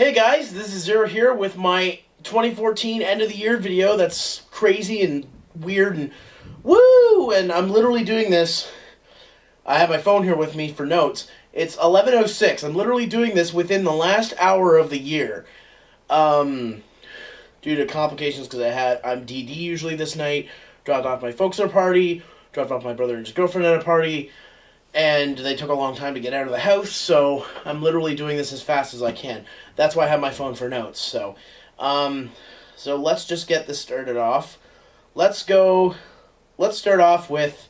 Hey guys, this is Zero here with my 2014 end of the year video that's crazy and weird and woo! And I'm literally doing this. I have my phone here with me for notes. It's 11:06. I'm literally doing this within the last hour of the year. Due to complications because I'm DD usually this night. Dropped off my folks at a party. Dropped off my brother and his girlfriend at a party. And they took a long time to get out of the house, so I'm literally doing this as fast as I can. That's why I have my phone for notes. So let's just get this started off. Let's start off with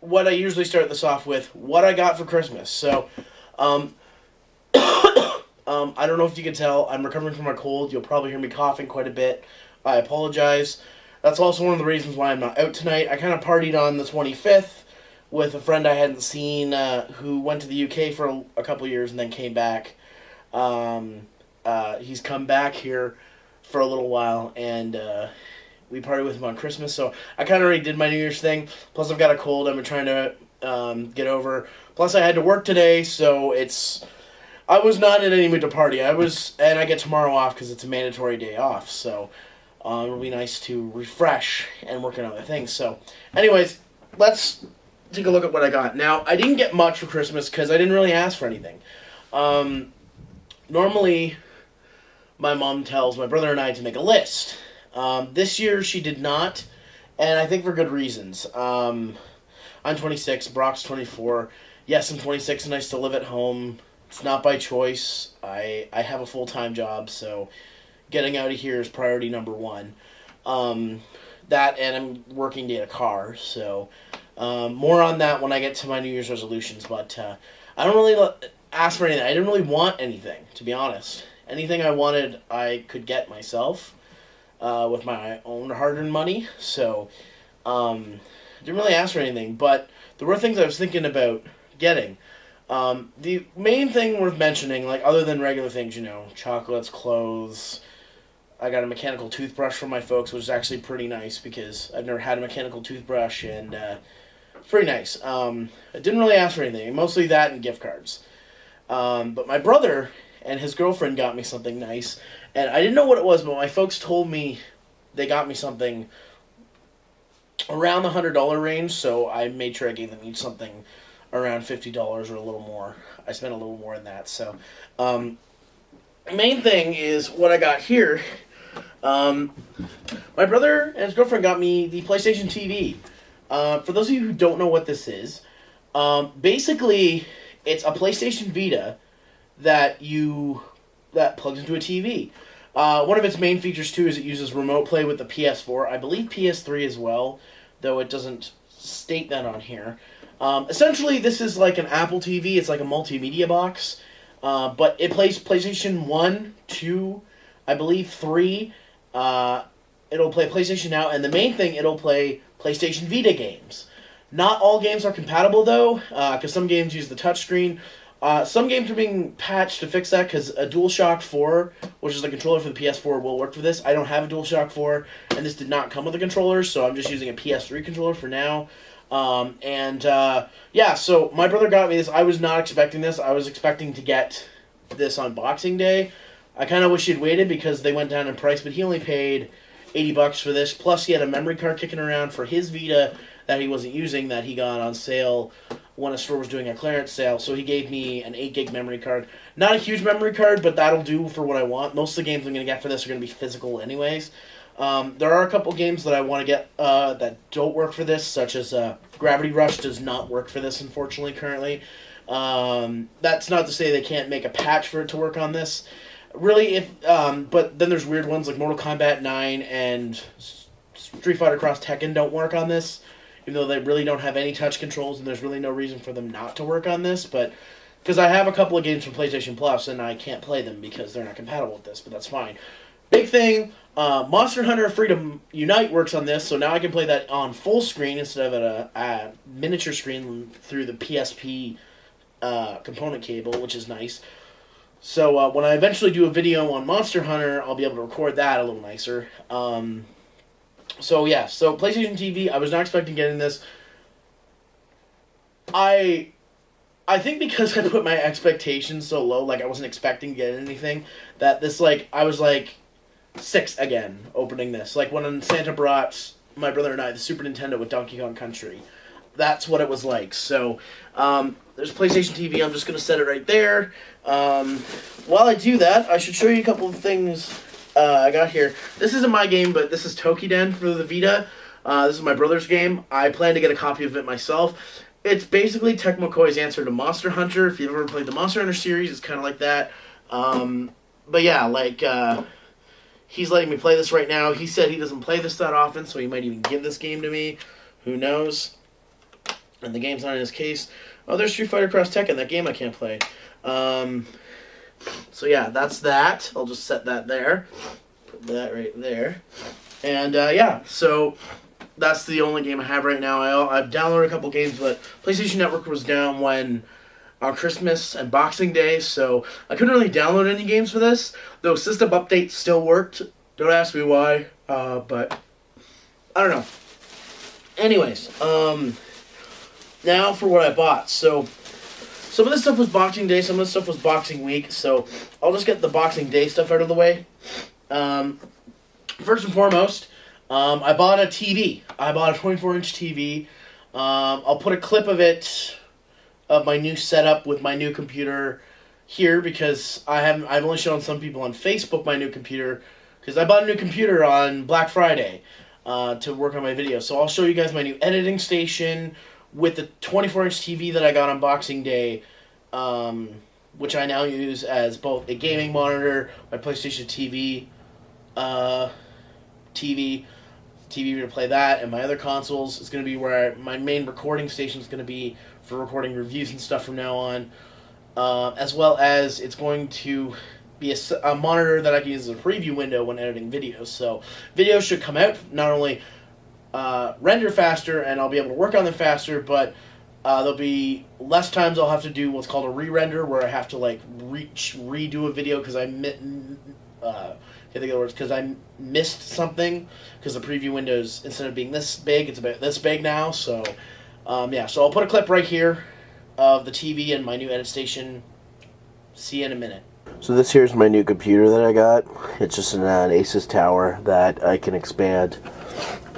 what I usually start this off with, what I got for Christmas. So, I don't know if you can tell, I'm recovering from a cold. You'll probably hear me coughing quite a bit. I apologize. That's also one of the reasons why I'm not out tonight. I kind of partied on the 25th. With a friend I hadn't seen who went to the UK for a couple years and then came back. He's come back here for a little while, and we partied with him on Christmas. So I kind of already did my New Year's thing. Plus I've got a cold I've been trying to get over. Plus I had to work today, so I was not in any mood to party. And I get tomorrow off because it's a mandatory day off. So it'll be nice to refresh and work on other things. So anyways, let's take a look at what I got. Now, I didn't get much for Christmas because I didn't really ask for anything. Normally, my mom tells my brother and I to make a list. This year, she did not, and I think for good reasons. I'm 26, Brock's 24. Yes, I'm 26 and I still live at home. It's not by choice. I have a full-time job, so getting out of here is priority number one. That, and I'm working to get a car, so more on that when I get to my New Year's resolutions, but I don't really ask for anything. I didn't really want anything, to be honest. Anything I wanted, I could get myself with my own hard-earned money, so didn't really ask for anything, but there were things I was thinking about getting. The main thing worth mentioning, like other than regular things, chocolates, clothes. I got a mechanical toothbrush from my folks, which is actually pretty nice because I've never had a mechanical toothbrush, and it's pretty nice. I didn't really ask for anything, mostly that and gift cards. But my brother and his girlfriend got me something nice, and I didn't know what it was, but my folks told me they got me something around the $100 range, so I made sure I gave them each something around $50 or a little more. I spent a little more than that, so the main thing is what I got here. My brother and his girlfriend got me the PlayStation TV. For those of you who don't know what this is, basically it's a PlayStation Vita that plugs into a TV. One of its main features too is it uses remote play with the PS4. I believe PS3 as well, though it doesn't state that on here. Essentially, this is like an Apple TV. It's like a multimedia box. But it plays PlayStation 1, 2, I believe 3. It'll play PlayStation Now, and the main thing, it'll play PlayStation Vita games. Not all games are compatible, though, because some games use the touchscreen. Some games are being patched to fix that, because a DualShock 4, which is the controller for the PS4, will work for this. I don't have a DualShock 4, and this did not come with a controller, so I'm just using a PS3 controller for now. So my brother got me this. I was not expecting this. I was expecting to get this on Boxing Day. I kind of wish he'd waited because they went down in price, but he only paid $80 for this. Plus, he had a memory card kicking around for his Vita that he wasn't using that he got on sale when a store was doing a clearance sale. So he gave me an 8 gig memory card. Not a huge memory card, but that'll do for what I want. Most of the games I'm going to get for this are going to be physical anyways. There are a couple games that I want to get that don't work for this, such as Gravity Rush does not work for this, unfortunately, currently. That's not to say they can't make a patch for it to work on this. Really, but then there's weird ones like Mortal Kombat 9 and Street Fighter Cross Tekken don't work on this, even though they really don't have any touch controls, and there's really no reason for them not to work on this, but because I have a couple of games from PlayStation Plus, and I can't play them because they're not compatible with this, but that's fine. Big thing, Monster Hunter Freedom Unite works on this, so now I can play that on full screen instead of at a miniature screen through the PSP component cable, which is nice. So when I eventually do a video on Monster Hunter, I'll be able to record that a little nicer. So PlayStation TV, I was not expecting getting this. I I think because I put my expectations so low, like I wasn't expecting to get anything, that this, like, I was like 6 again opening this. Like when Santa brought my brother and I the Super Nintendo with Donkey Kong Country. That's what it was like. So, there's a PlayStation TV. I'm just going to set it right there. While I do that, I should show you a couple of things I got here. This isn't my game, but this is Tokiden for the Vita. This is my brother's game. I plan to get a copy of it myself. It's basically Tech McCoy's answer to Monster Hunter. If you've ever played the Monster Hunter series, it's kind of like that. But yeah, like, he's letting me play this right now. He said he doesn't play this that often, so he might even give this game to me. Who knows? And the game's not in his case. Oh, there's Street Fighter Cross Tekken, that game I can't play. So yeah, that's that. I'll just set that there. Put that right there. And yeah, so that's the only game I have right now. I've downloaded a couple games, but PlayStation Network was down on Christmas and Boxing Day, so I couldn't really download any games for this, though System Update still worked. Don't ask me why, but I don't know. Anyways, now for what I bought. So some of this stuff was Boxing Day, some of this stuff was Boxing Week, so I'll just get the Boxing Day stuff out of the way. First and foremost, I bought a TV. I bought a 24-inch TV. I'll put a clip of it, of my new setup with my new computer here, because I've only shown some people on Facebook my new computer, because I bought a new computer on Black Friday to work on my videos. So I'll show you guys my new editing station with the 24-inch TV that I got on Boxing Day, which I now use as both a gaming monitor, my PlayStation TV to play that, and my other consoles. It's going to be where my main recording station is going to be for recording reviews and stuff from now on, as well as it's going to be a monitor that I can use as a preview window when editing videos. So videos should come out, not only render faster and I'll be able to work on them faster, but there'll be less times I'll have to do what's called a re-render, where I have to like redo a video because I because I missed something, because the preview windows, instead of being this big, it's about this big now. So yeah, so I'll put a clip right here of the TV and my new edit station. See you in a minute. So this here's my new computer that I got. It's just an Asus tower that I can expand.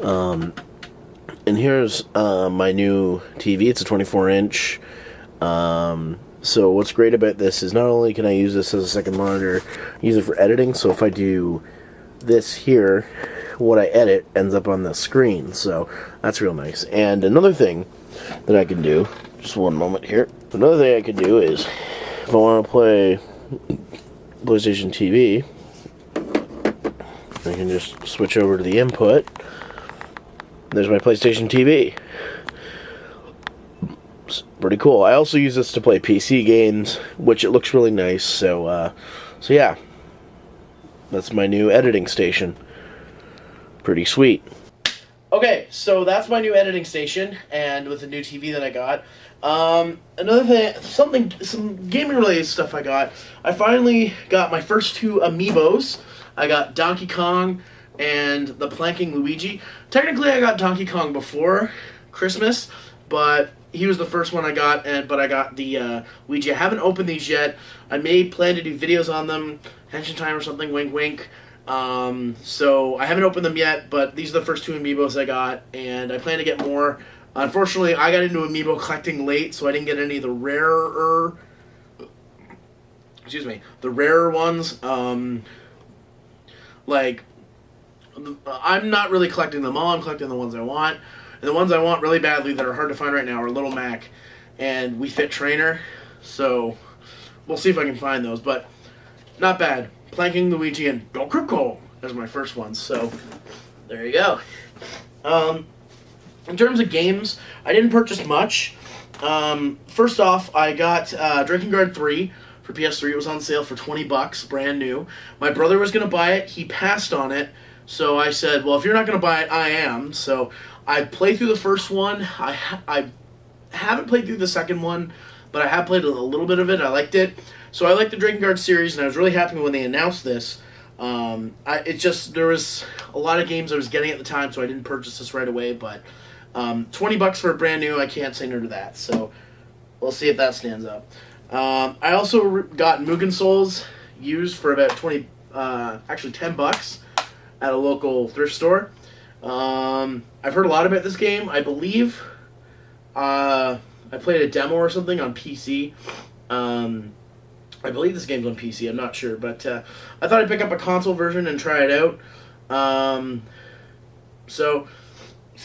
And here's my new TV. It's a 24-inch. So what's great about this is not only can I use this as a second monitor, use it for editing. So if I do this here, what I edit ends up on the screen. So that's real nice. And another thing that I can do, just one moment here. Another thing I can do is, if I want to play PlayStation TV, I can just switch over to the input. There's my PlayStation TV. It's pretty cool. I also use this to play PC games, which it looks really nice. So yeah, that's my new editing station. Pretty sweet. Okay, so that's my new editing station, and with the new TV that I got. Another thing, some gaming related stuff I got. I finally got my first 2 amiibos. I got Donkey Kong and the Planking Luigi. Technically, I got Donkey Kong before Christmas, but he was the first one I got, but I got the Luigi. I haven't opened these yet. I may plan to do videos on them, Henshin Time or something, wink wink. So I haven't opened them yet, but these are the first 2 amiibos I got, and I plan to get more. Unfortunately, I got into amiibo collecting late, so I didn't get any of the rarer ones. Like, I'm not really collecting them all. I'm collecting the ones I want. And the ones I want really badly that are hard to find right now are Little Mac and Wii Fit Trainer. So we'll see if I can find those, but not bad. Planking Luigi and Donkey Kong as my first ones. So there you go. In terms of games, I didn't purchase much. First off, I got Drinking Guard 3 for PS3. It was on sale for $20, brand new. My brother was going to buy it. He passed on it. So I said, well, if you're not going to buy it, I am. So I played through the first one. I haven't played through the second one, but I have played a little bit of it. I liked it. So I like the Drinking Guard series, and I was really happy when they announced this. There was a lot of games I was getting at the time, so I didn't purchase this right away, but $20 for a brand new, I can't say no to that. So we'll see if that stands up. I also got Mugen Souls used for about actually $10 at a local thrift store. I've heard a lot about this game. I believe I played a demo or something on PC. I believe this game's on PC. I'm not sure, but I thought I'd pick up a console version and try it out. So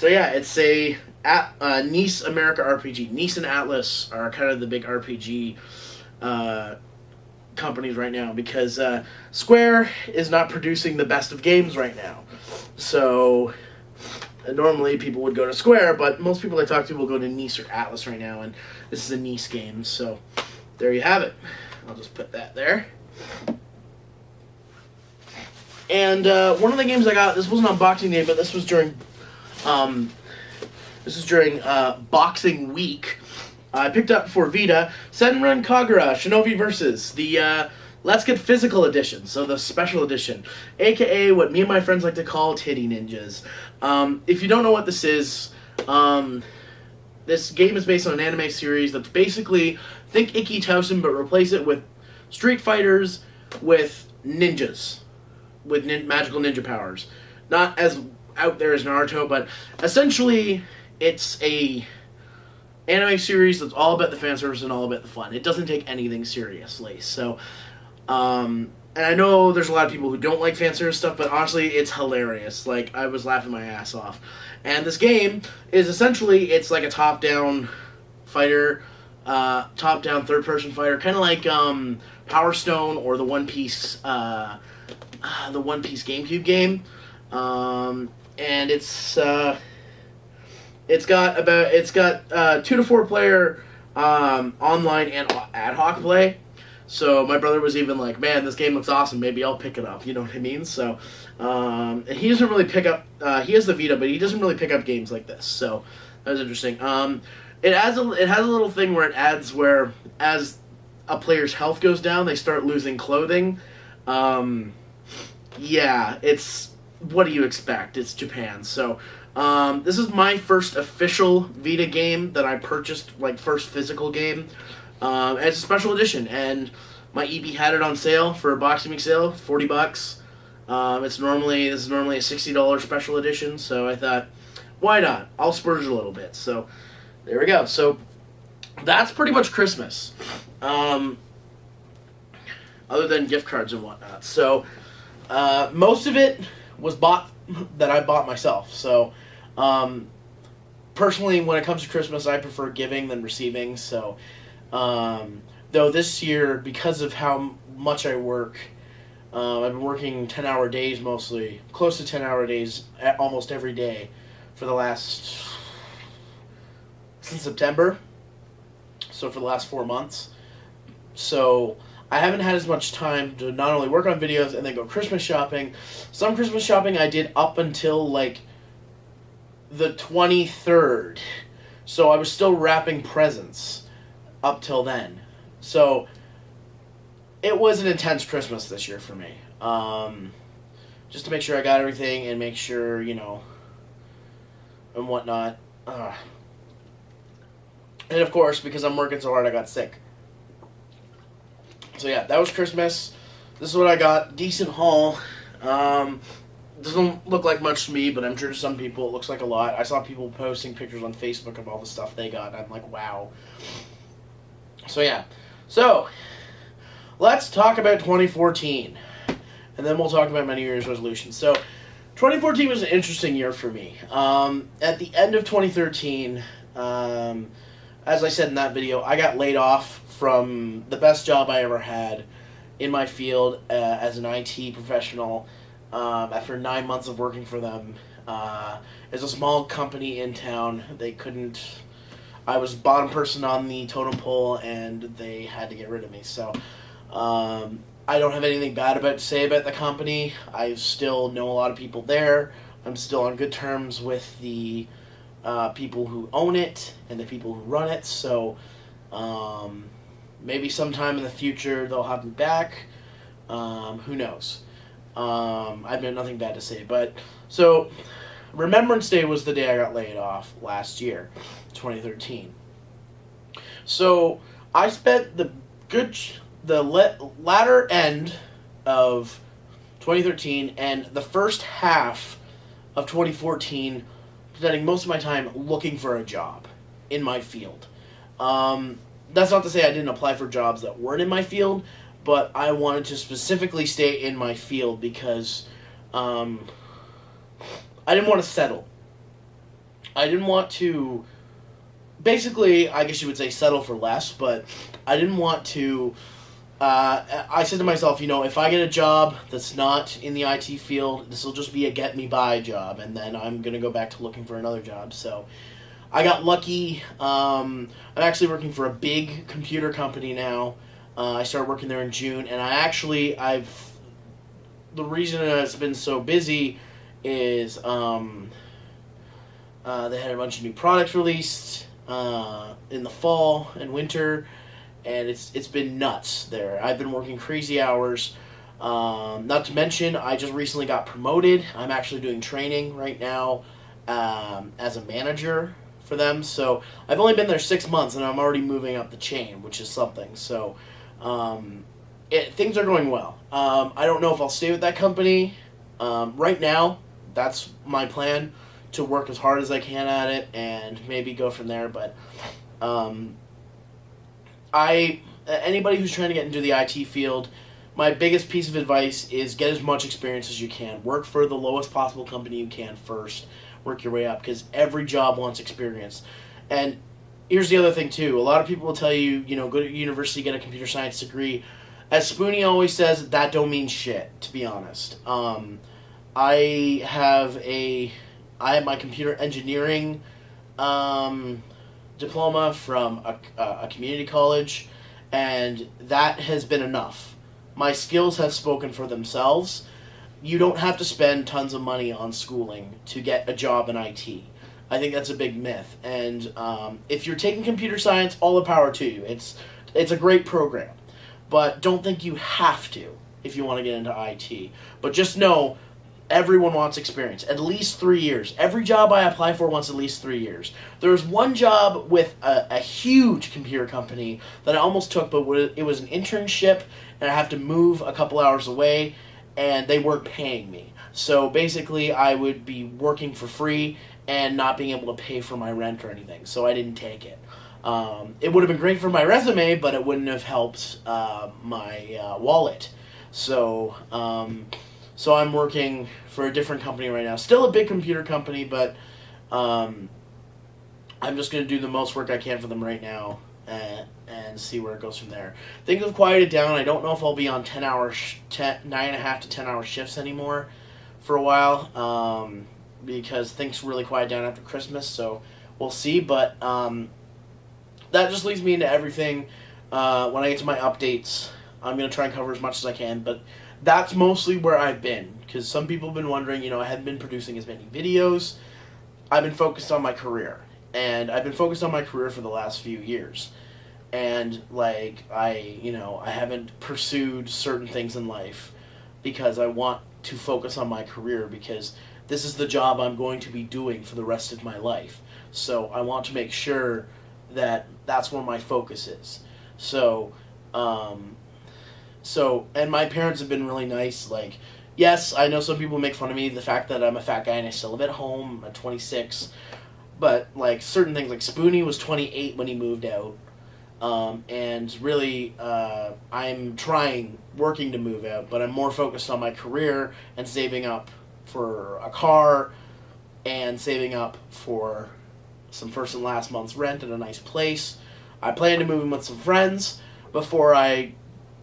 yeah, it's a Nice America RPG. Nice and Atlas are kind of the big RPG companies right now because Square is not producing the best of games right now. So normally people would go to Square, but most people I talk to will go to Nice or Atlas right now, and this is a Nice game. So there you have it. I'll just put that there. And one of the games I got, this wasn't on Boxing Day, but this was during Boxing Week. I picked up for Vita Senran Kagura Shinobi Versus, the Let's Get Physical edition, so the special edition, aka what me and my friends like to call Titty Ninjas. If you don't know what this is, this game is based on an anime series that's basically, think Ikki Tausen, but replace it with Street Fighters with ninjas, with magical ninja powers. Not as out there as Naruto, but essentially it's a anime series that's all about the fan service and all about the fun. It doesn't take anything seriously. So, and I know there's a lot of people who don't like fan service stuff, but honestly, it's hilarious. Like, I was laughing my ass off. And this game is essentially, it's like a top-down fighter, top-down third-person fighter, kind of like Power Stone or the One Piece GameCube game. And it's got 2 to 4 player online and ad hoc play. So my brother was even like, "Man, this game looks awesome. Maybe I'll pick it up." You know what I mean? So, and he doesn't really pick up. He has the Vita, but he doesn't really pick up games like this. So that was interesting. It has a little thing where it adds where as a player's health goes down, they start losing clothing. Yeah, it's what do you expect? It's Japan. So this is my first official Vita game that I purchased, like first physical game. And it's a special edition, and my EB had it on sale for a Boxing Week sale, $40. This is normally a $60 special edition, so I thought, why not? I'll splurge a little bit. So there we go. So that's pretty much Christmas, other than gift cards and whatnot. So most of it was that I bought myself. So personally, when it comes to Christmas, I prefer giving than receiving. So though this year, because of how much I work, I've been working 10-hour days mostly, close to 10-hour days almost every day for the since September, so for the last 4 months. So I haven't had as much time to not only work on videos and then go Christmas shopping. Some Christmas shopping I did up until like the 23rd, so I was still wrapping presents up till then. So it was an intense Christmas this year for me. Just to make sure I got everything and make sure, and whatnot. And of course, because I'm working so hard, I got sick. So yeah, that was Christmas. This is what I got. Decent haul. Doesn't look like much to me, but I'm sure to some people it looks like a lot. I saw people posting pictures on Facebook of all the stuff they got, and I'm like, wow. So yeah, so let's talk about 2014, and then we'll talk about my New Year's resolutions. So 2014 was an interesting year for me. At the end of 2013, as I said in that video, I got laid off from the best job I ever had in my field as an IT professional after 9 months of working for them. It's a small company in town. I was bottom person on the totem pole, and they had to get rid of me. So I don't have anything bad to say about the company. I still know a lot of people there. I'm still on good terms with the people who own it and the people who run it. So maybe sometime in the future they'll have me back. Who knows? I've got nothing bad to say. But so Remembrance Day was the day I got laid off last year, 2013. So I spent latter end of 2013 and the first half of 2014 spending most of my time looking for a job in my field. That's not to say I didn't apply for jobs that weren't in my field, but I wanted to specifically stay in my field because I didn't want to settle. I didn't want to, basically, I guess you would say settle for less, but I didn't want to, I said to myself, if I get a job that's not in the IT field, this will just be a get-me-by job, and then I'm going to go back to looking for another job. So I got lucky. I'm actually working for a big computer company now. I started working there in June, and the reason it's been so busy is they had a bunch of new products released in the fall and winter, and it's been nuts there. I've been working crazy hours. Not to mention, I just recently got promoted. I'm actually doing training right now as a manager for them. So I've only been there 6 months, and I'm already moving up the chain, which is something. So things are going well. I don't know if I'll stay with that company. Right now, that's my plan, to work as hard as I can at it and maybe go from there. But anybody who's trying to get into the IT field, my biggest piece of advice is get as much experience as you can. Work for the lowest possible company you can first. Work your way up, because every job wants experience. And here's the other thing, too. A lot of people will tell you, go to university, get a computer science degree. As Spoonie always says, that don't mean shit, to be honest. I have my computer engineering diploma from a community college, and that has been enough. My skills have spoken for themselves. You don't have to spend tons of money on schooling to get a job in IT. I think that's a big myth. And if you're taking computer science, all the power to you. It's a great program. But don't think you have to if you want to get into IT. But just know, everyone wants experience. At least 3 years. Every job I apply for wants at least 3 years. There was one job with a huge computer company that I almost took, but it was an internship, and I have to move a couple hours away, and they weren't paying me. So basically, I would be working for free and not being able to pay for my rent or anything. So I didn't take it. It would have been great for my resume, but it wouldn't have helped my wallet. So I'm working for a different company right now. Still a big computer company, but I'm just going to do the most work I can for them right now and see where it goes from there. Things have quieted down. I don't know if I'll be on 9.5 to 10 hour shifts anymore for a while, because things really quiet down after Christmas, so we'll see. But that just leads me into everything. When I get to my updates, I'm going to try and cover as much as I can, but that's mostly where I've been, because some people have been wondering, I haven't been producing as many videos. I've been focused on my career, and I've been focused on my career for the last few years. And, I haven't pursued certain things in life because I want to focus on my career, because this is the job I'm going to be doing for the rest of my life. So I want to make sure that that's where my focus is. So, and my parents have been really nice. Yes, I know some people make fun of me, the fact that I'm a fat guy and I still live at home. I'm 26. But, certain things, Spoonie was 28 when he moved out. And really, I'm working to move out, but I'm more focused on my career and saving up for a car and saving up for some first and last month's rent at a nice place. I plan to move in with some friends before I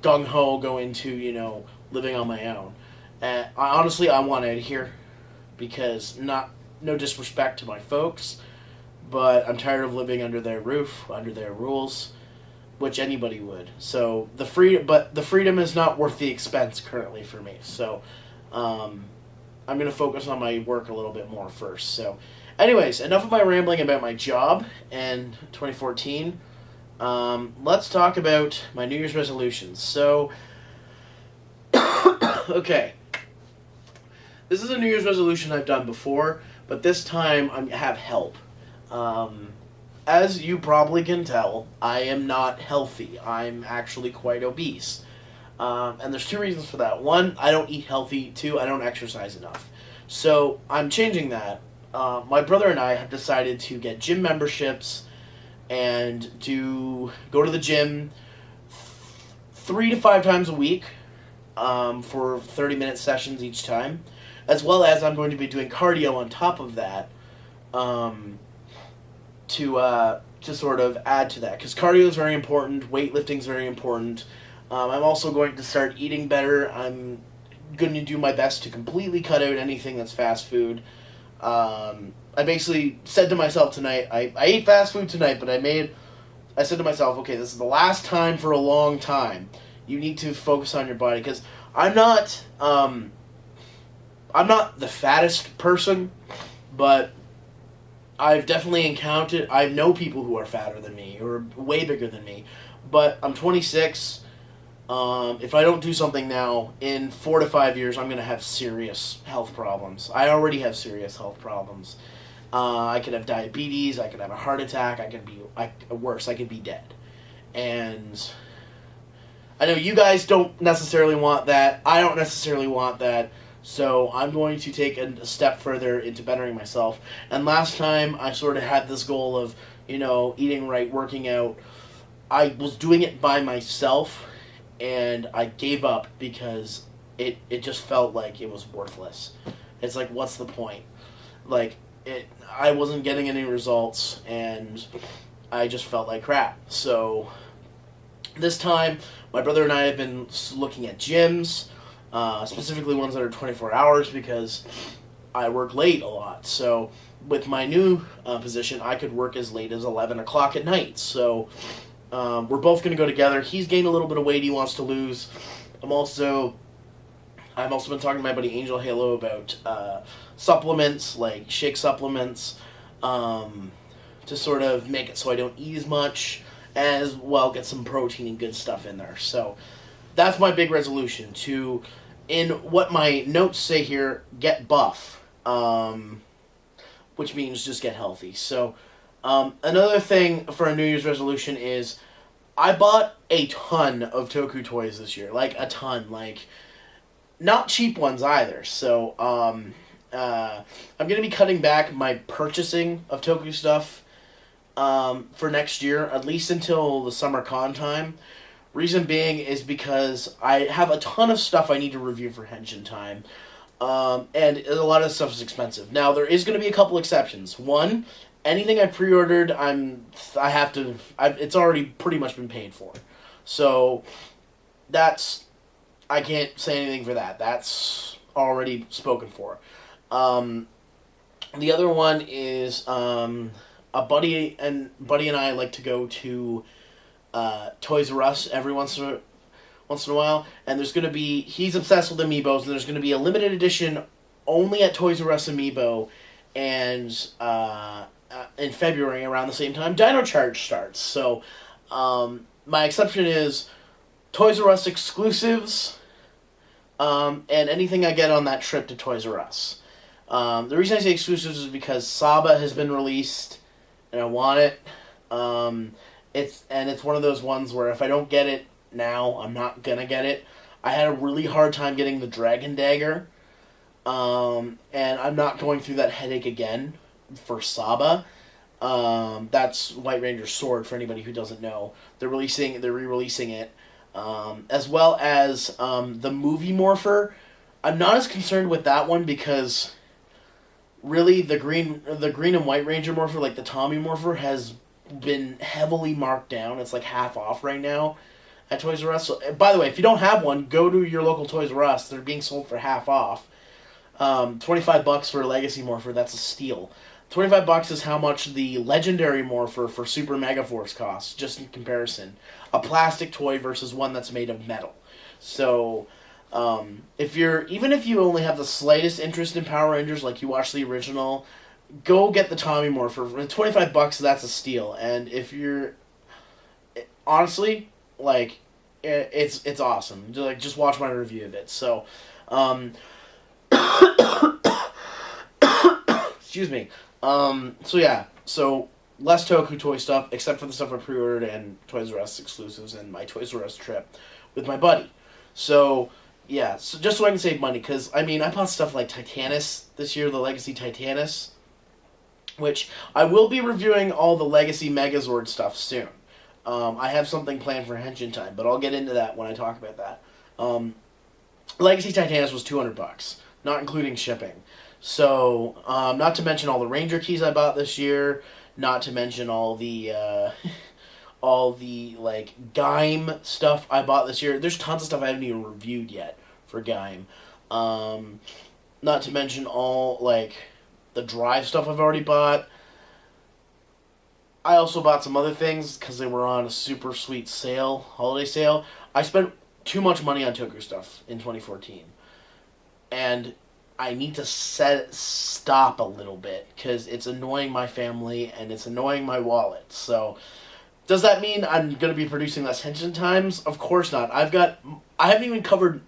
gung-ho go into, living on my own. Honestly, I want out of here because no disrespect to my folks, but I'm tired of living under their roof, under their rules, which anybody would. So the freedom is not worth the expense currently for me. So I'm going to focus on my work a little bit more first. So anyways, enough of my rambling about my job and 2014. Let's talk about my New Year's resolutions. So, okay. This is a New Year's resolution I've done before, but this time I have help. as you probably can tell, I am not healthy. I'm actually quite obese. And there's two reasons for that. One, I don't eat healthy. Two, I don't exercise enough. So I'm changing that. My brother and I have decided to get gym memberships and to go to the gym 3 to 5 times a week for 30-minute sessions each time, as well as I'm going to be doing cardio on top of that to sort of add to that, because cardio is very important, weightlifting is very important. I'm also going to start eating better. I'm going to do my best to completely cut out anything that's fast food. I basically said to myself tonight, I ate fast food tonight, but I said to myself, okay, this is the last time for a long time. You need to focus on your body, because I'm not the fattest person, but I've definitely I know people who are fatter than me, or way bigger than me, but I'm 26. If I don't do something now, in 4 to 5 years, I'm going to have serious health problems. I already have serious health problems. I could have diabetes, I could have a heart attack, worse, I could be dead. And I know you guys don't necessarily want that. I don't necessarily want that. So I'm going to take a step further into bettering myself. And last time I sort of had this goal of, eating right, working out. I was doing it by myself, and I gave up because it just felt like it was worthless. It's like, what's the point? I wasn't getting any results, and I just felt like crap. So this time, my brother and I have been looking at gyms, specifically ones that are 24 hours, because I work late a lot. So with my new position, I could work as late as 11 o'clock at night. So we're both going to go together. He's gained a little bit of weight he wants to lose. I've also been talking to my buddy Angel Halo about supplements, like shake supplements, to sort of make it so I don't eat as much, as well get some protein and good stuff in there. So that's my big resolution, to, in what my notes say here, get buff, which means just get healthy. So another thing for a New Year's resolution is I bought a ton of Toku toys this year. Like, a ton. Like, not cheap ones either. So I'm going to be cutting back my purchasing of Toku stuff for next year, at least until the summer con time. Reason being is because I have a ton of stuff I need to review for Henshin time, and a lot of stuff is expensive. Now, there is going to be a couple exceptions. One, anything I pre-ordered, it's already pretty much been paid for. So, I can't say anything for that. That's already spoken for. The other one is, a buddy and I like to go to Toys R Us every once in a while, and he's obsessed with amiibos, and there's going to be a limited edition only at Toys R Us amiibo, and in February around the same time Dino Charge starts. So my exception is Toys R Us exclusives, and anything I get on that trip to Toys R Us. The reason I say exclusives is because Saba has been released, and I want it. It's one of those ones where if I don't get it now, I'm not gonna get it. I had a really hard time getting the Dragon Dagger, and I'm not going through that headache again for Saba. That's White Ranger's sword, for anybody who doesn't know. They're re-releasing it, as well as the movie Morpher. I'm not as concerned with that one because really the green and White Ranger Morpher, like the Tommy Morpher, has been heavily marked down. It's like half off right now at Toys R Us. So, by the way, if you don't have one, go to your local Toys R Us. They're being sold for half off. $25 for a Legacy Morpher, that's a steal. $25 is how much the Legendary Morpher for Super Mega Force costs, just in comparison. A plastic toy versus one that's made of metal. So, even if you only have the slightest interest in Power Rangers, like you watch the original, go get the Tommy Morpher. For $25, that's a steal. And if you're, honestly, like, it's awesome. Just watch my review of it. So, excuse me. So less Toku toy stuff, except for the stuff I pre-ordered and Toys R Us exclusives and my Toys R Us trip with my buddy. So, yeah, so just so I can save money, because, I mean, I bought stuff like Titanus this year, the Legacy Titanus, which I will be reviewing all the Legacy Megazord stuff soon. I have something planned for Henshin Time, but I'll get into that when I talk about that. Legacy Titanus was $200, not including shipping. So, not to mention all the Ranger keys I bought this year, not to mention all the like Gaim stuff I bought this year. There's tons of stuff I haven't even reviewed yet for Gaim. Not to mention all like the Drive stuff I've already bought. I also bought some other things because they were on a super sweet sale, holiday sale. I spent too much money on Toku stuff in 2014. And I need to stop a little bit because it's annoying my family and it's annoying my wallet. So, does that mean I'm going to be producing less Henshin Times? Of course not. I haven't even covered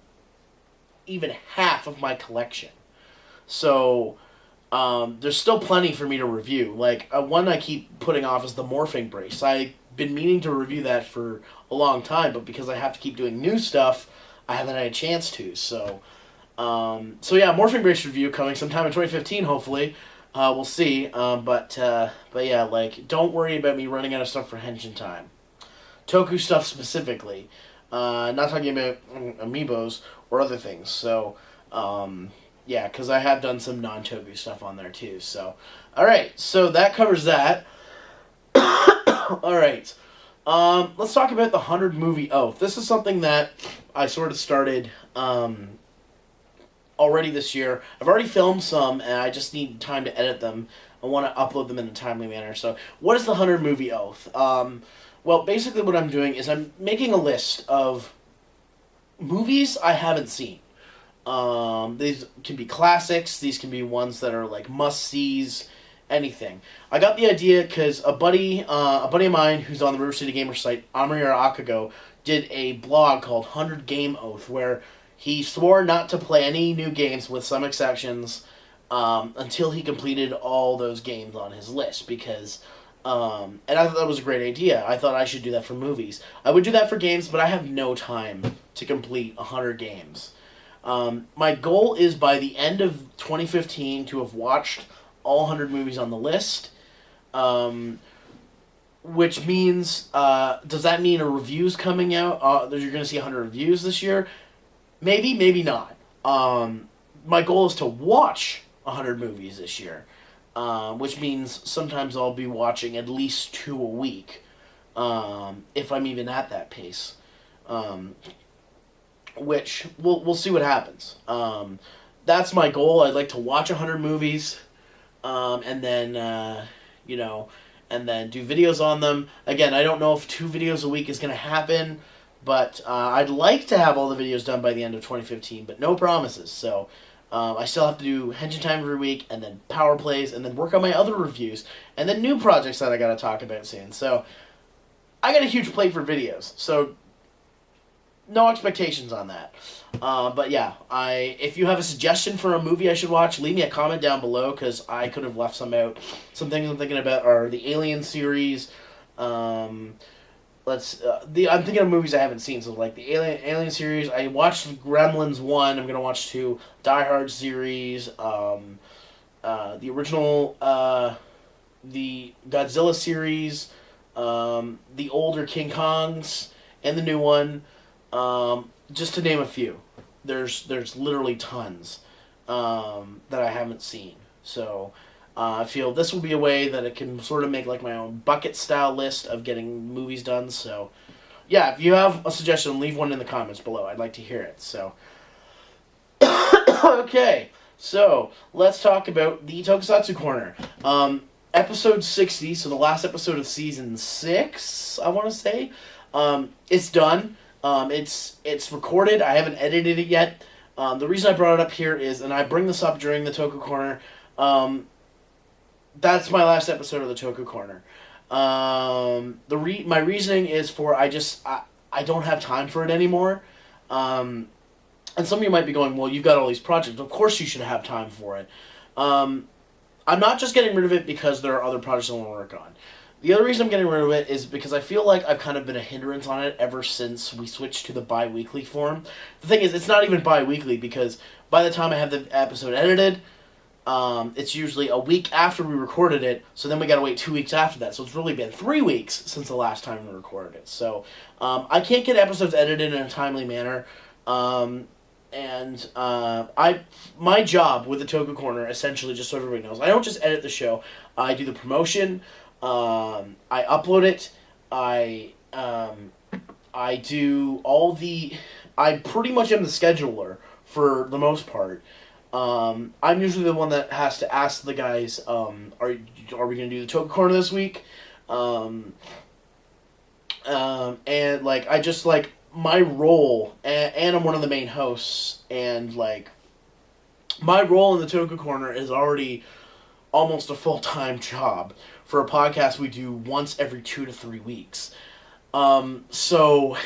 even half of my collection. So, there's still plenty for me to review. Like, one I keep putting off is the Morphing Brace. I've been meaning to review that for a long time, but because I have to keep doing new stuff, I haven't had a chance to. So yeah, Morphing Brace review coming sometime in 2015, hopefully. We'll see. But yeah, like, don't worry about me running out of stuff for Henshin Time. Toku stuff specifically. Not talking about amiibos or other things. So, yeah, because I have done some non-Toku stuff on there too. So, alright, so that covers that. Alright, let's talk about the 100 movie oath. This is something that I sort of started already this year. I've already filmed some, and I just need time to edit them. I want to upload them in a timely manner. So, what is the 100 movie oath? Well, basically what I'm doing is I'm making a list of movies I haven't seen. These can be classics. These can be ones that are like must-sees. Anything. I got the idea because a buddy of mine who's on the River City Gamer site, Amir Akago, did a blog called 100 Game Oath, where he swore not to play any new games, with some exceptions, until he completed all those games on his list, because, and I thought that was a great idea. I thought I should do that for movies. I would do that for games, but I have no time to complete 100 games. My goal is by the end of 2015 to have watched all 100 movies on the list, which means, does that mean a review's coming out? You're going to see 100 reviews this year? Maybe, maybe not. My goal is to watch 100 movies this year, which means sometimes I'll be watching at least 2 a week, if I'm even at that pace, which we'll see what happens. That's my goal. I'd like to watch 100 movies, and then, and then do videos on them. Again, I don't know if 2 videos a week is going to happen, but I'd like to have all the videos done by the end of 2015, but no promises. So I still have to do Henshin Time every week, and then Power Plays, and then work on my other reviews, and then new projects that I got to talk about soon. So I got a huge plate for videos, so no expectations on that. But yeah, if you have a suggestion for a movie I should watch, leave me a comment down below, because I could have left some out. Some things I'm thinking about are the Alien series. I'm thinking of movies I haven't seen, so like the Alien series. I watched Gremlins 1. I'm gonna watch 2. Die Hard series. The original, the Godzilla series. The older King Kongs, and the new one. Just to name a few. There's literally tons that I haven't seen. So I feel this will be a way that it can sort of make like my own bucket style list of getting movies done. So yeah, if you have a suggestion, leave one in the comments below. I'd like to hear it. So okay, so let's talk about the Tokusatsu Corner. Episode 60, so the last episode of season 6, I want to say. It's done. It's recorded. I haven't edited it yet. The reason I brought it up here is, and I bring this up during the Toku Corner, that's my last episode of the Toku Corner. My reasoning is for I don't have time for it anymore. And some of you might be going, well, you've got all these projects. Of course you should have time for it. I'm not just getting rid of it because there are other projects I want to work on. The other reason I'm getting rid of it is because I feel like I've kind of been a hindrance on it ever since we switched to the bi-weekly form. The thing is, it's not even bi-weekly because by the time I have the episode edited, it's usually a week after we recorded it, so then we gotta wait 2 weeks after that. So it's really been 3 weeks since the last time we recorded it. So I can't get episodes edited in a timely manner. My job with the Toku Corner, essentially, just so everybody knows, I don't just edit the show. I do the promotion. I upload it. I do all the. I pretty much am the scheduler for the most part. I'm usually the one that has to ask the guys, are we going to do the Toku Corner this week? And like I just like my role, and I'm one of the main hosts, and like my role in the Toku Corner is already almost a full-time job for a podcast we do once every 2 to 3 weeks. So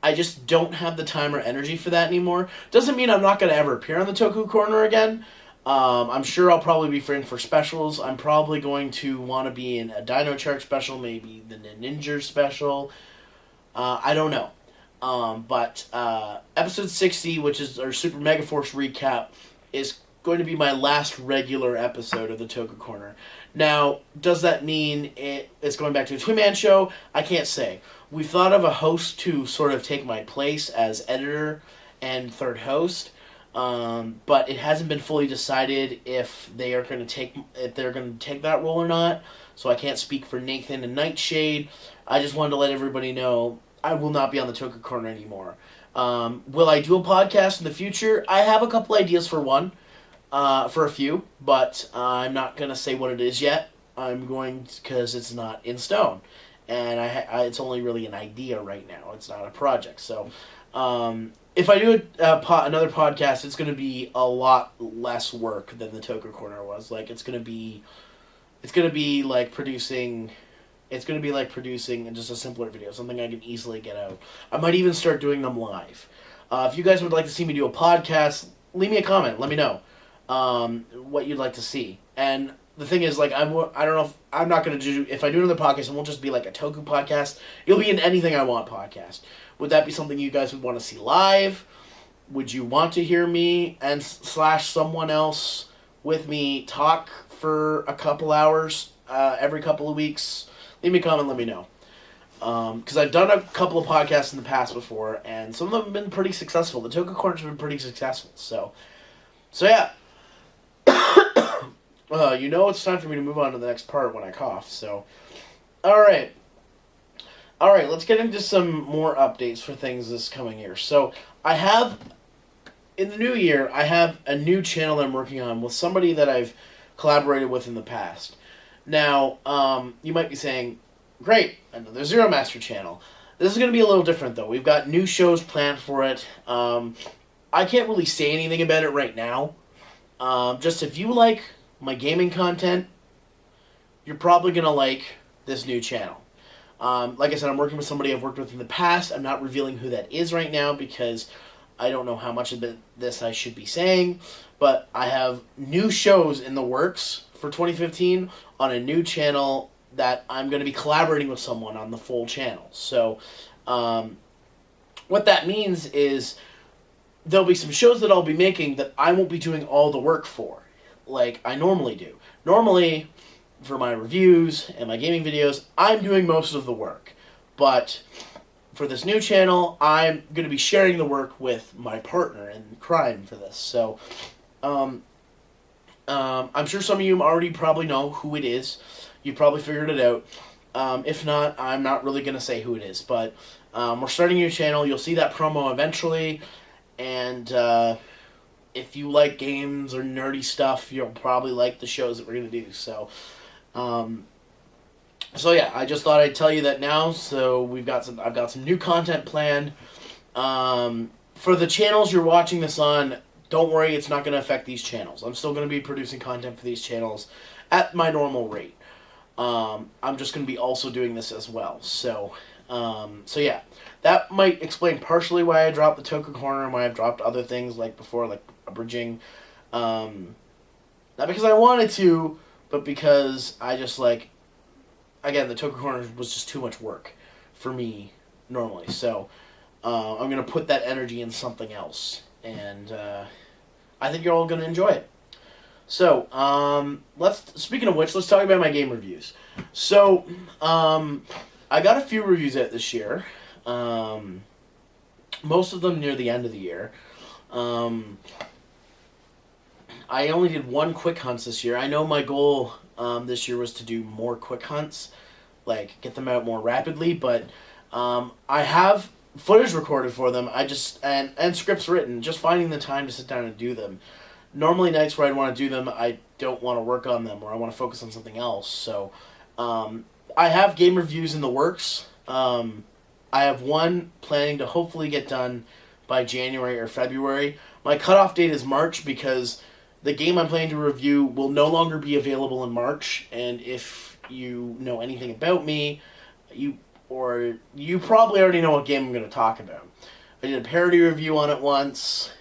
I just don't have the time or energy for that anymore. Doesn't mean I'm not going to ever appear on the Toku Corner again. I'm sure I'll probably be free for specials. I'm probably going to want to be in a Dino Charge special, maybe the Ninja special. I don't know. But episode 60, which is our Super Mega Force recap, is going to be my last regular episode of the Toku Corner. Now, does that mean it's going back to a two-man show? I can't say. We've thought of a host to sort of take my place as editor and third host, but it hasn't been fully decided if they're going to take that role or not. So I can't speak for Nathan and Nightshade. I just wanted to let everybody know I will not be on the Toku Corner anymore. Will I do a podcast in the future? I have a couple ideas for one. For a few, but I'm not going to say what it is yet. I'm going because it's not in stone, and it's only really an idea right now. It's not a project. So if I do another podcast, it's going to be a lot less work than the Toku Corner was. Like it's going to be like producing. It's going to be like producing just a simpler video, something I can easily get out. I might even start doing them live. If you guys would like to see me do a podcast, leave me a comment. Let me know what you'd like to see. And the thing is, like, I don't know if I'm not going to do, if I do another podcast, it won't just be like a Toku podcast. It'll be an Anything I Want podcast. Would that be something you guys would want to see live? Would you want to hear me and / someone else with me talk for a couple hours every couple of weeks? Leave me a comment, let me know. Because I've done a couple of podcasts in the past before, and some of them have been pretty successful. The Toku Corner's been pretty successful, so yeah. It's time for me to move on to the next part when I cough, so. Alright, let's get into some more updates for things this coming year. So, in the new year, I have a new channel that I'm working on with somebody that I've collaborated with in the past. Now, you might be saying, great, another Zeromaster channel. This is going to be a little different, though. We've got new shows planned for it. I can't really say anything about it right now. Just if you like my gaming content, you're probably going to like this new channel. Like I said, I'm working with somebody I've worked with in the past. I'm not revealing who that is right now because I don't know how much of this I should be saying. But I have new shows in the works for 2015 on a new channel that I'm going to be collaborating with someone on the full channel. So what that means is there'll be some shows that I'll be making that I won't be doing all the work for, like I normally do. Normally, for my reviews and my gaming videos, I'm doing most of the work. But for this new channel, I'm going to be sharing the work with my partner in crime for this. So, I'm sure some of you already probably know who it is. You probably figured it out. If not, I'm not really going to say who it is. But we're starting a new channel. You'll see that promo eventually. And if you like games or nerdy stuff, you'll probably like the shows that we're going to do. So yeah, I just thought I'd tell you that now. So I've got some new content planned. For the channels you're watching this on, don't worry, it's not going to affect these channels. I'm still going to be producing content for these channels at my normal rate. I'm just going to be also doing this as well. So yeah, that might explain partially why I dropped the Toku Corner and why I've dropped other things like before, like abridging. Not because I wanted to, but because I just like again, the Toku Corner was just too much work for me normally. So I'm going to put that energy in something else. And I think you're all going to enjoy it. So, speaking of which, let's talk about my game reviews. So, I got a few reviews out this year. Most of them near the end of the year. I only did one quick hunts this year. I know my goal this year was to do more quick hunts, like get them out more rapidly, but I have footage recorded for them. And scripts written, just finding the time to sit down and do them. Normally nights where I want to do them, I don't want to work on them, or I want to focus on something else. So I have game reviews in the works. I have one planning to hopefully get done by January or February. My cutoff date is March because the game I'm planning to review will no longer be available in March. And if you know anything about me, you probably already know what game I'm going to talk about. I did a parody review on it once,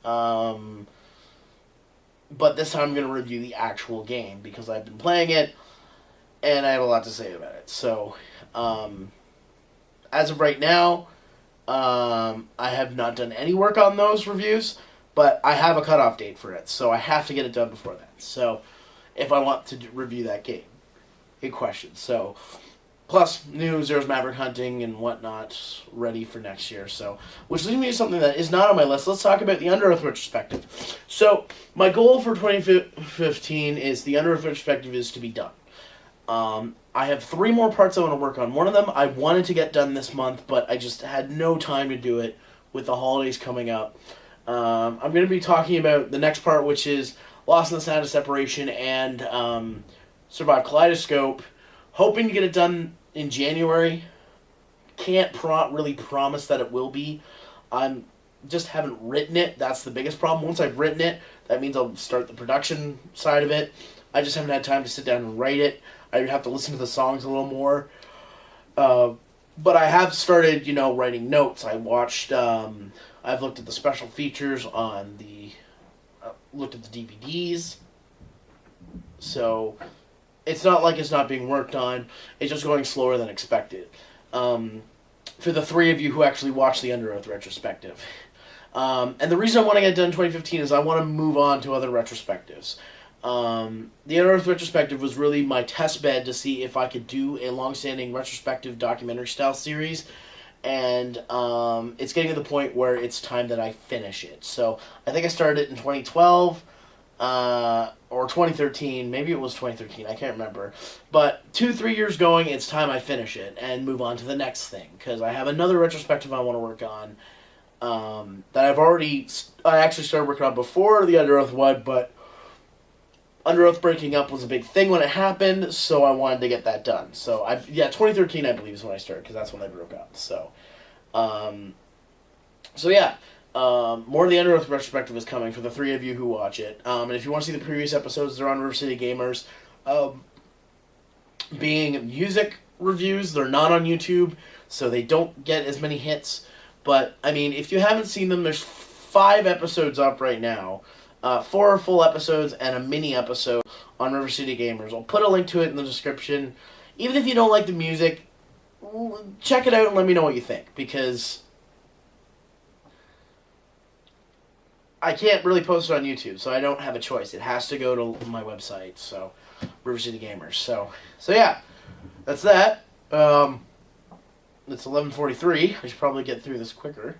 but this time I'm going to review the actual game because I've been playing it and I have a lot to say about it. So, as of right now, I have not done any work on those reviews, but I have a cutoff date for it, so I have to get it done before that. So, if I want to review that game in question. So, plus new Zero's Maverick hunting and whatnot ready for next year. So, which leads me to something that is not on my list. Let's talk about the Under Earth retrospective. So, my goal for 2015 is the Under Earth retrospective is to be done. I have 3 more parts I want to work on. One of them I wanted to get done this month, but I just had no time to do it with the holidays coming up. I'm going to be talking about the next part, which is Lost in the Sound of Separation and Survive Kaleidoscope. Hoping to get it done in January. Can't really promise that it will be. I'm just haven't written it. That's the biggest problem. Once I've written it, that means I'll start the production side of it. I just haven't had time to sit down and write it. I have to listen to the songs a little more. But I have started, writing notes. I watched, I've looked at the special features on looked at the DVDs. So, it's not like it's not being worked on. It's just going slower than expected. For the 3 of you who actually watched the Under Earth retrospective. And the reason I want to get done in 2015 is I want to move on to other retrospectives. The Under Earth retrospective was really my test bed to see if I could do a long-standing retrospective documentary-style series, and it's getting to the point where it's time that I finish it. So I think I started it in 2012, or 2013, maybe it was 2013, I can't remember. But 2-3 years going, it's time I finish it and move on to the next thing, because I have another retrospective I want to work on that I actually started working on before the Under Earth one, but Under Oath breaking up was a big thing when it happened, so I wanted to get that done. So, 2013, I believe, is when I started, because that's when they broke up. So, more of the Under Oath retrospective is coming for the 3 of you who watch it. And if you want to see the previous episodes, they're on River City Gamers. Being music reviews, they're not on YouTube, so they don't get as many hits. But, if you haven't seen them, there's 5 episodes up right now. 4 full episodes and a mini episode on River City Gamers. I'll put a link to it in the description. Even if you don't like the music, check it out and let me know what you think, because I can't really post it on YouTube, so I don't have a choice. It has to go to my website, so River City Gamers. So yeah, that's that. It's 11:43. I should probably get through this quicker.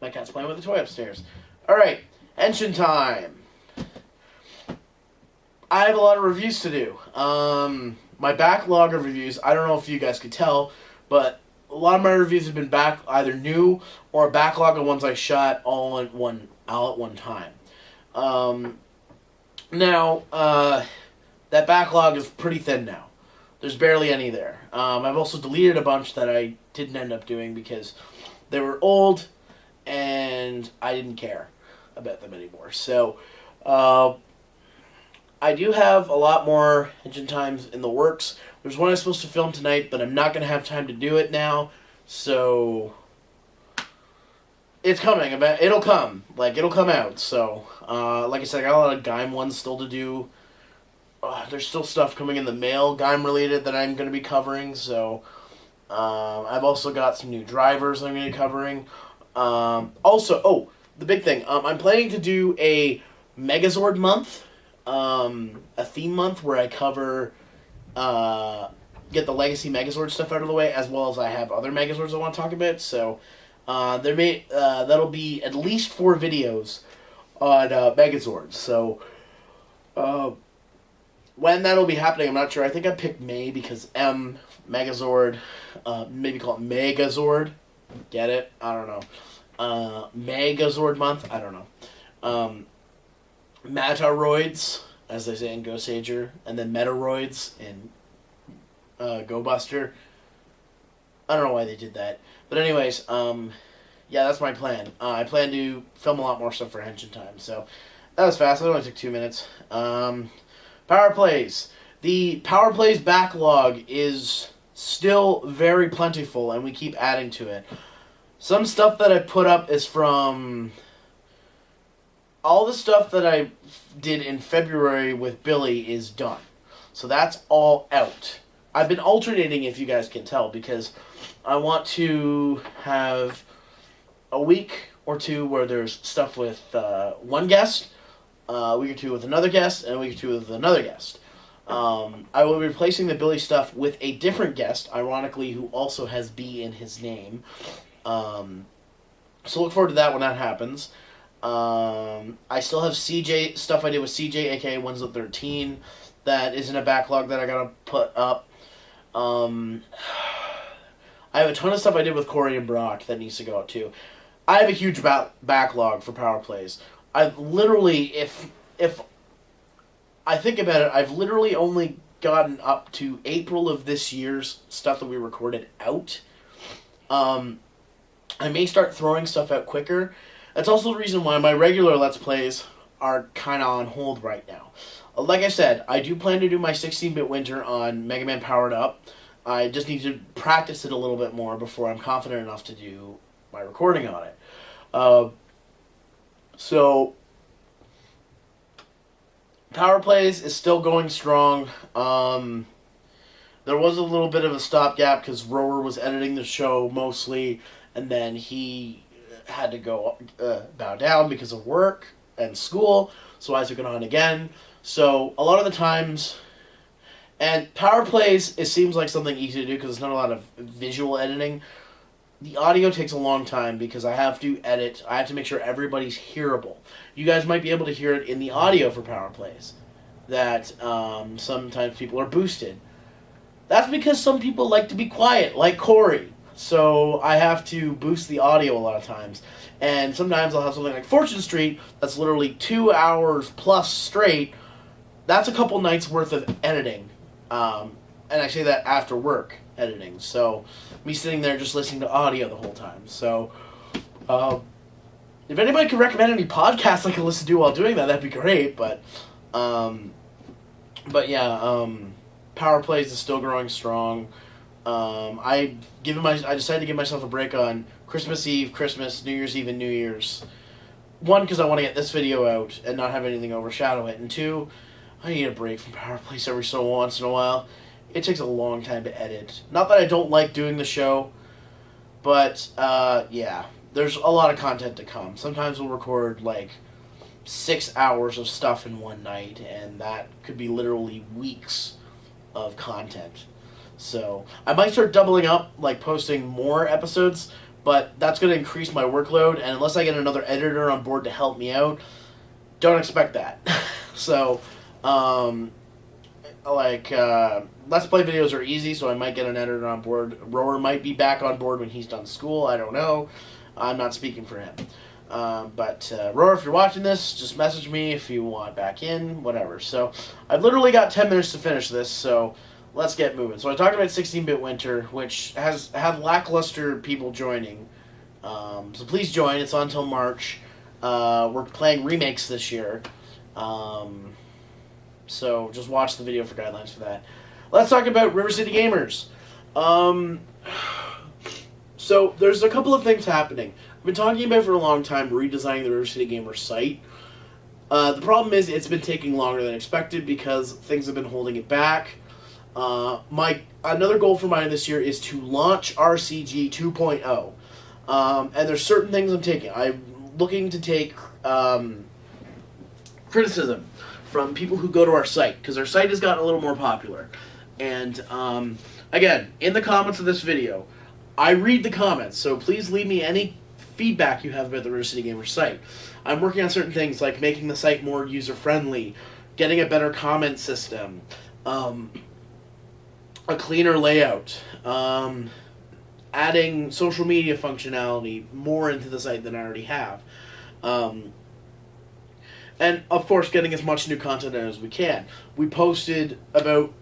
My cat's playing with a toy upstairs. Alright, Henshin time. I have a lot of reviews to do. My backlog of reviews, I don't know if you guys could tell, but a lot of my reviews have been either new or a backlog of ones I shot all at one time. That backlog is pretty thin now. There's barely any there. I've also deleted a bunch that I didn't end up doing because they were old, and I didn't care about them anymore. So, I do have a lot more Henshin times in the works. There's one I was supposed to film tonight, but I'm not going to have time to do it now. So, it's coming. It'll come. It'll come out. So, like I said, I got a lot of Gaim ones still to do. there's still stuff coming in the mail, Gaim related, that I'm going to be covering. So I've also got some new drivers I'm going to be covering. The big thing. I'm planning to do a Megazord month, a theme month where I cover, get the Legacy Megazord stuff out of the way, as well as I have other Megazords I want to talk about. So that'll be at least 4 videos on Megazords. So when that'll be happening, I'm not sure. I think I picked May because Megazord, maybe call it Megazord. Get it? I don't know. Megazord month. I don't know. Mataroids, as they say in Go Sager, and then Metaroids in Go Buster. I don't know why they did that, but anyways, yeah, that's my plan. I plan to film a lot more stuff for Henshin Time. So that was fast. It only took 2 minutes. Power plays. The Power plays backlog is still very plentiful, and we keep adding to it. Some stuff that I put up is from all the stuff that I did in February with Billy is done. So that's all out. I've been alternating, if you guys can tell, because I want to have a week or two where there's stuff with one guest, a week or two with another guest, and a week or two with another guest. I will be replacing the Billy stuff with a different guest, ironically, who also has B in his name. So look forward to that when that happens. I still have CJ stuff I did with CJ, aka Wednesday 13, that is in a backlog that I gotta put up. I have a ton of stuff I did with Corey and Brock that needs to go out too. I have a huge backlog for Power Plays. I've literally, if I think about it, I've literally only gotten up to April of this year's stuff that we recorded out. I may start throwing stuff out quicker. That's also the reason why my regular Let's Plays are kind of on hold right now. Like I said, I do plan to do my 16-bit winter on Mega Man Powered Up. I just need to practice it a little bit more before I'm confident enough to do my recording on it. So, Power Plays is still going strong. There was a little bit of a stopgap because Rower was editing the show mostly, and then he had to go bow down because of work and school, so I took it on again. So a lot of the times, and Power Plays, it seems like something easy to do because there's not a lot of visual editing. The audio takes a long time because I have to edit. I have to make sure everybody's hearable. You guys might be able to hear it in the audio for Power Plays, that sometimes people are boosted. That's because some people like to be quiet, like Corey. So I have to boost the audio a lot of times. And sometimes I'll have something like Fortune Street that's literally 2 hours plus straight. That's a couple nights worth of editing. And I say that after work editing. So me sitting there just listening to audio the whole time. So if anybody could recommend any podcasts I can listen to while doing that, that'd be great. But yeah, Power Plays is still growing strong. I decided to give myself a break on Christmas Eve, Christmas, New Year's Eve, and New Year's. 1, because I want to get this video out and not have anything overshadow it. And 2, I need a break from Power Plays every so once in a while. It takes a long time to edit. Not that I don't like doing the show, but yeah, there's a lot of content to come. Sometimes we'll record like 6 hours of stuff in one night, and that could be literally weeks of content. So I might start doubling up, like posting more episodes, but that's going to increase my workload, and unless I get another editor on board to help me out, don't expect that. So, Let's Play videos are easy, so I might get an editor on board. Rower might be back on board when he's done school, I don't know. I'm not speaking for him. But Rower, if you're watching this, just message me if you want back in, whatever. So I've literally got 10 minutes to finish this, so let's get moving. So I talked about 16-bit winter, which has had lackluster people joining. So please join. It's on until March. We're playing remakes this year. So just watch the video for guidelines for that. Let's talk about River City Gamers. So there's a couple of things happening. I've been talking about for a long time redesigning the River City Gamers site. The problem is it's been taking longer than expected because things have been holding it back. Another goal for mine this year is to launch RCG 2.0. And there's certain things I'm taking. I'm looking to take criticism from people who go to our site, because our site has gotten a little more popular. And again, in the comments of this video, I read the comments, so please leave me any feedback you have about the River City Gamer site. I'm working on certain things like making the site more user-friendly, getting a better comment system, a cleaner layout, adding social media functionality more into the site than I already have. And, of course, getting as much new content out as we can. We posted about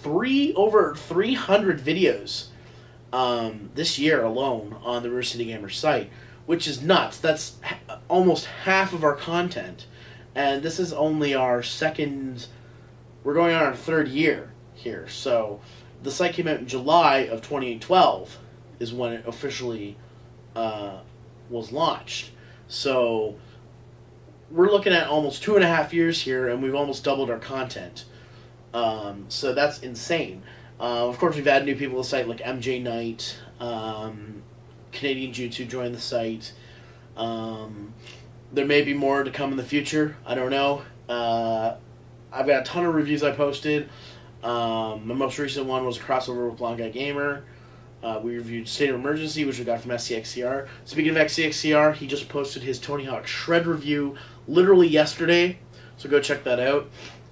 over 300 videos this year alone on the River City Gamer site, which is nuts. That's almost half of our content. And this is only our we're going on our third year here. So the site came out in July of 2012 is when it officially was launched. So we're looking at almost 2.5 years here, and we've almost doubled our content. So that's insane. Of course, we've added new people to the site, like MJ Knight, Canadian Jutsu joined the site. There may be more to come in the future. I don't know. I've got a ton of reviews I posted. My most recent one was a crossover with Blonde Guy Gamer. We reviewed State of Emergency, which we got from SCXCR. Speaking of SCXCR, he just posted his Tony Hawk Shred review literally yesterday, so go check that out.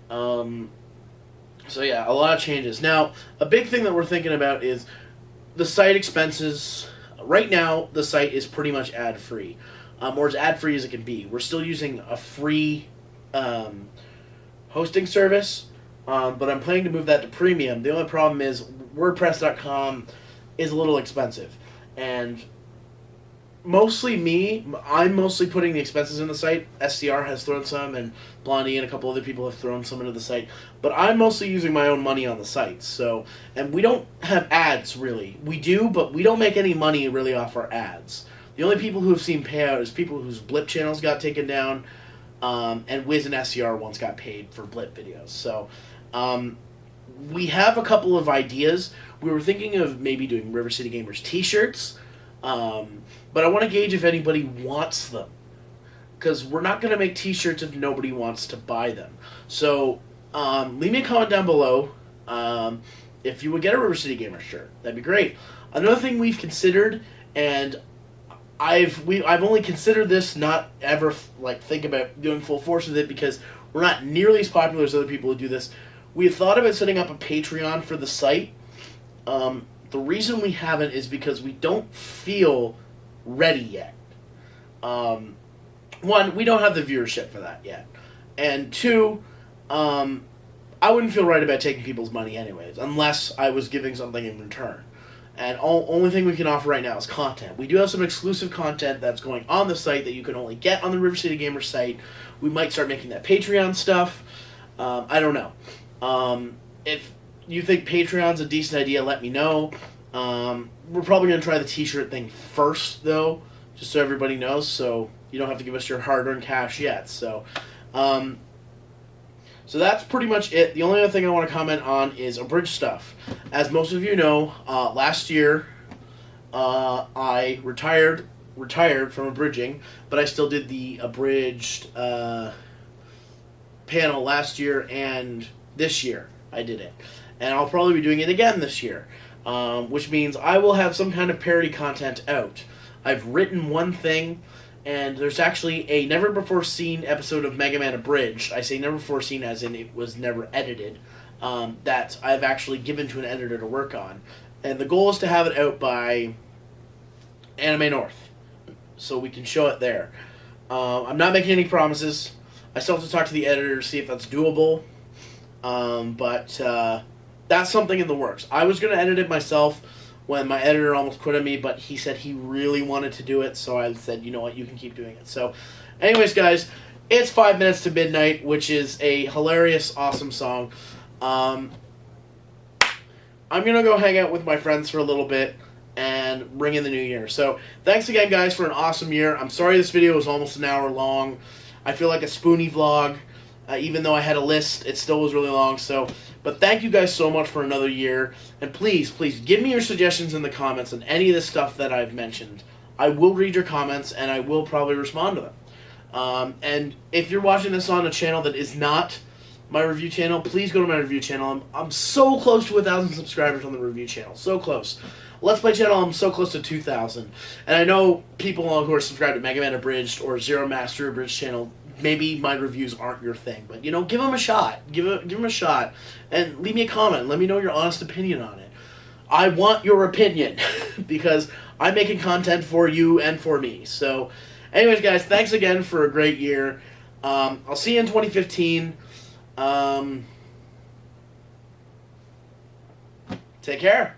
So yeah, a lot of changes. Now, a big thing that we're thinking about is the site expenses. Right now, the site is pretty much ad-free, or as ad-free as it can be. We're still using a free hosting service, but I'm planning to move that to premium. The only problem is WordPress.com is a little expensive, and I'm mostly putting the expenses in the site. SCR has thrown some, and Blondie and a couple other people have thrown some into the site, but I'm mostly using my own money on the site. So, and we don't have ads, really. We do, but we don't make any money really off our ads. The only people who have seen payout is people whose Blip channels got taken down, and Wiz and SCR once got paid for Blip videos. So, we have a couple of ideas. We were thinking of maybe doing River City Gamers t-shirts, but I want to gauge if anybody wants them, because we're not going to make t-shirts if nobody wants to buy them. So leave me a comment down below if you would get a River City Gamer shirt. That'd be great. Another thing we've considered, and I've only considered this, not ever think about doing full force with it, because we're not nearly as popular as other people who do this. We have thought about setting up a Patreon for the site. The reason we haven't is because we don't feel ready yet. One, we don't have the viewership for that yet. And two, I wouldn't feel right about taking people's money anyways, unless I was giving something in return. And only thing we can offer right now is content. We do have some exclusive content that's going on the site that you can only get on the River City Gamer site. We might start making that Patreon stuff. I don't know. If you think Patreon's a decent idea, let me know. We're probably going to try the t-shirt thing first, though, just so everybody knows, so you don't have to give us your hard-earned cash yet. So that's pretty much it. The only other thing I want to comment on is abridged stuff. As most of you know, last year I retired from abridging, but I still did the abridged panel last year and this year. I did it. And I'll probably be doing it again this year, which means I will have some kind of parody content out. I've written one thing, and there's actually a never-before-seen episode of Mega Man Abridged. I say never-before-seen as in it was never edited, that I've actually given to an editor to work on. And the goal is to have it out by Anime North, so we can show it there. I'm not making any promises. I still have to talk to the editor to see if that's doable. But that's something in the works. I was going to edit it myself when my editor almost quit on me, but he said he really wanted to do it, so I said, you know what, you can keep doing it. So, anyways, guys, it's 5 minutes to midnight, which is a hilarious, awesome song. I'm going to go hang out with my friends for a little bit and bring in the new year. So, thanks again, guys, for an awesome year. I'm sorry this video was almost an hour long. I feel like a spoony vlog. Even though I had a list, it still was really long. So, but thank you guys so much for another year. And please, please, give me your suggestions in the comments on any of the stuff that I've mentioned. I will read your comments, and I will probably respond to them. And if you're watching this on a channel that is not my review channel, please go to my review channel. I'm so close to 1,000 subscribers on the review channel. So close. Let's Play channel, I'm so close to 2,000. And I know people who are subscribed to Mega Man Abridged or Zeromaster Abridged channel, maybe my reviews aren't your thing. But, give them a shot. Give them a shot. And leave me a comment. Let me know your honest opinion on it. I want your opinion because I'm making content for you and for me. So, anyways, guys, thanks again for a great year. I'll see you in 2015. Take care.